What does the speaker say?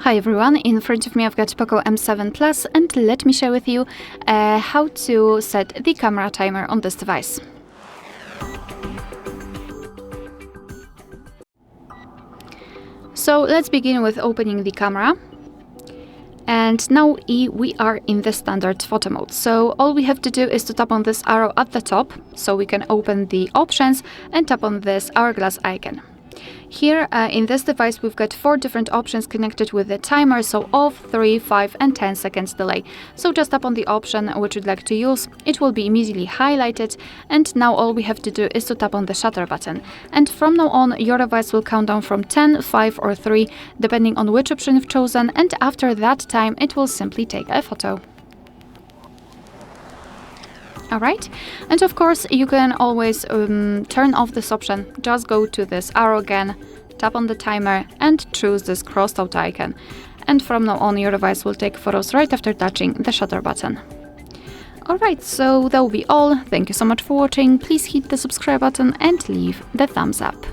Hi everyone, in front of me I've got POCO M7 Plus and let me share with you how to set the camera timer on this device. So let's begin with opening the camera. And now we are in the standard photo mode. So all we have to do is to tap on this arrow at the top so we can open the options and tap on this hourglass icon. Here in this device we've got 4 different options connected with the timer, so off, 3, 5 and 10 seconds delay. So just tap on the option which you'd like to use, it will be immediately highlighted, and now all we have to do is to tap on the shutter button. And from now on your device will count down from 10, 5 or 3 depending on which option you've chosen, and after that time it will simply take a photo. Alright, and of course you can always turn off this option. Just go to this arrow again, tap on the timer and choose this crossed out icon. And from now on your device will take photos right after touching the shutter button. Alright, so that will be all. Thank you so much for watching. Please hit the subscribe button and leave the thumbs up.